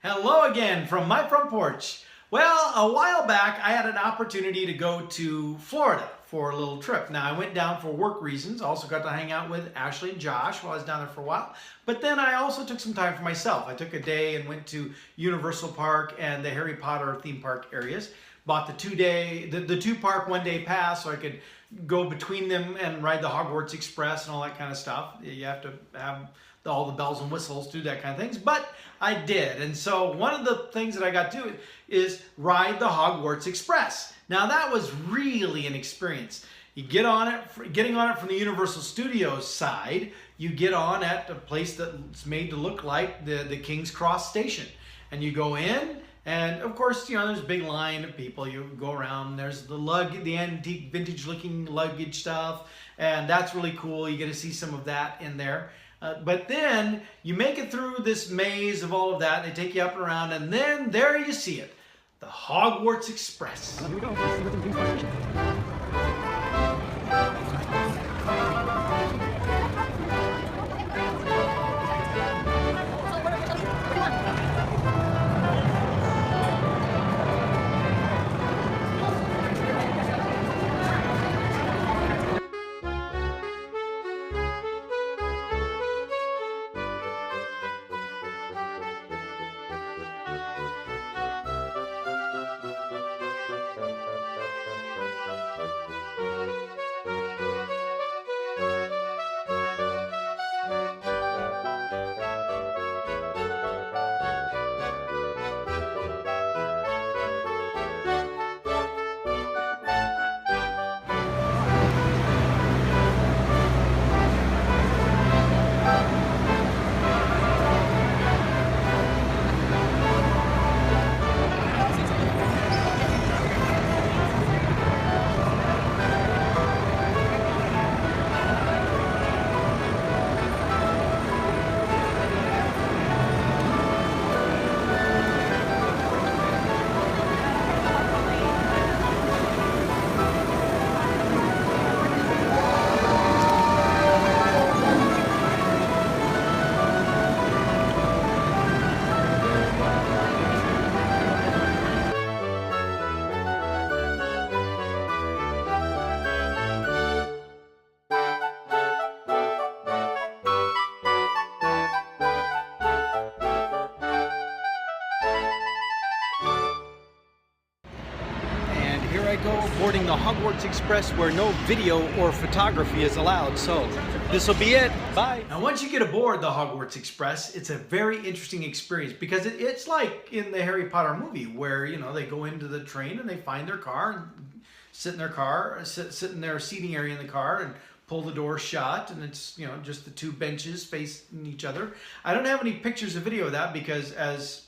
Hello again from my front porch. Well, a while back I had an opportunity to go to Florida for a little trip. Now I went down for work reasons. I also got to hang out with Ashley and Josh while I was down there for a while. But then I also took some time for myself. I took a day and went to Universal Park and the Harry Potter theme park areas. Bought the two-park one-day pass so I could go between them and ride the Hogwarts Express and all that kind of stuff. You have to have all the bells and whistles to do that kind of things, but I did. And so one of the things that I got to do is ride the Hogwarts Express. Now that was really an experience. You get on it, getting on it from the Universal Studios side, you get on at a place that's made to look like the King's Cross station. And you go in, and of course, you know, there's a big line of people. You go around, there's the antique, vintage-looking luggage stuff, and that's really cool. You get to see some of that in there. But then you make it through this maze of all of that. They take you up and around, and then there you see it, the Hogwarts Express. Here we go. Let's see what's in King's Cross Station. Here I go boarding the Hogwarts Express where no video or photography is allowed. So this will be it. Bye. Now once you get aboard the Hogwarts Express, it's a very interesting experience because it's like in the Harry Potter movie where, you know, they go into the train and they find their car and sit in their car, sit in their seating area in the car and pull the door shut, and it's, you know, just the two benches facing each other. I don't have any pictures or video of that because, as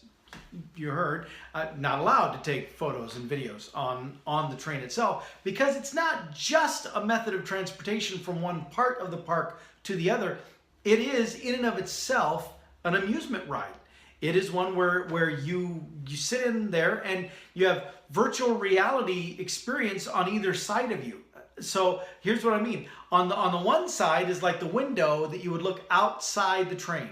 you heard, not allowed to take photos and videos on the train itself because it's not just a method of transportation from one part of the park to the other. It is in and of itself an amusement ride. It is one where you sit in there and you have virtual reality experience on either side of you. So here's what I mean. On the one side is like the window that you would look outside the train.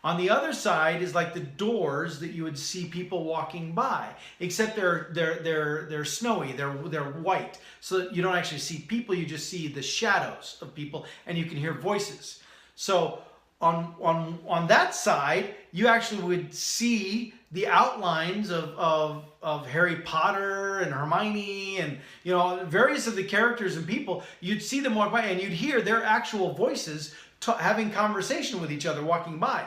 On the other side is like the doors that you would see people walking by, except they're snowy, they're white, so that you don't actually see people, you just see the shadows of people, and you can hear voices. So on that side, you actually would see the outlines of Harry Potter and Hermione and, you know, various of the characters and people. You'd see them walk by and you'd hear their actual voices having conversation with each other walking by.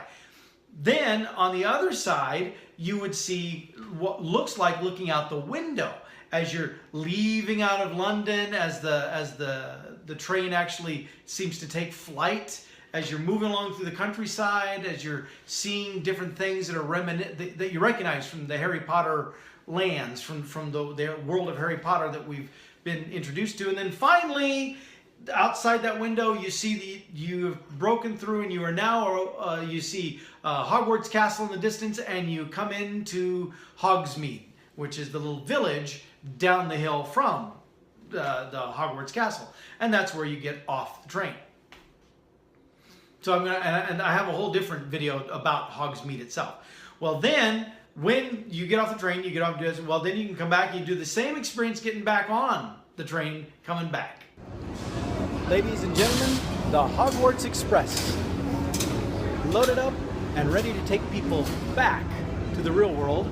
Then on the other side, you would see what looks like looking out the window as you're leaving out of London, as the train actually seems to take flight, as you're moving along through the countryside, as you're seeing different things that are that you recognize from the Harry Potter lands, from the world of Harry Potter that we've been introduced to. And then finally, outside that window, you see you've broken through, and you are now you see Hogwarts Castle in the distance, and you come into Hogsmeade, which is the little village down the hill from the Hogwarts Castle, and that's where you get off the train. So I'm gonna, and I have a whole different video about Hogsmeade itself. Well, then when you get off the train, you get off, well, then you can come back and you do the same experience getting back on the train coming back. Ladies and gentlemen, the Hogwarts Express. Loaded up and ready to take people back to the real world.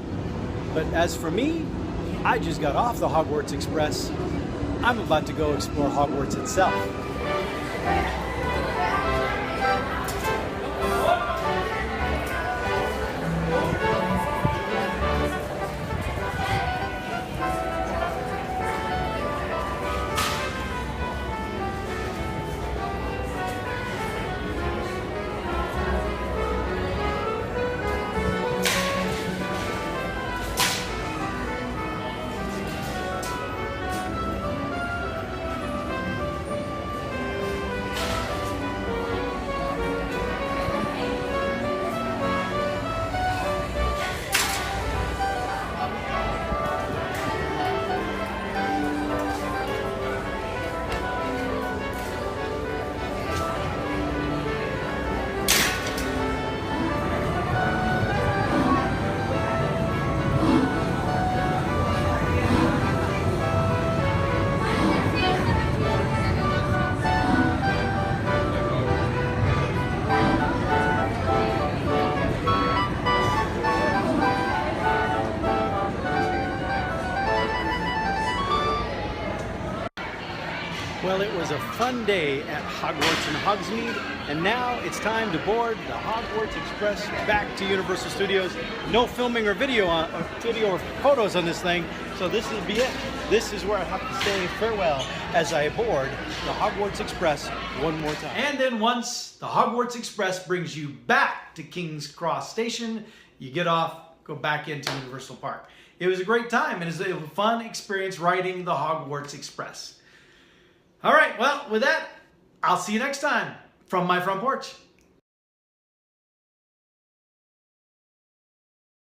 But as for me, I just got off the Hogwarts Express. I'm about to go explore Hogwarts itself. Well, it was a fun day at Hogwarts in Hogsmeade, and now it's time to board the Hogwarts Express back to Universal Studios. No filming or video or photos on this thing, so this will be it. This is where I have to say farewell as I board the Hogwarts Express one more time. And then once the Hogwarts Express brings you back to King's Cross Station, you get off, go back into Universal Park. It was a great time, and it was a fun experience riding the Hogwarts Express. All right, well, with that, I'll see you next time from my front porch.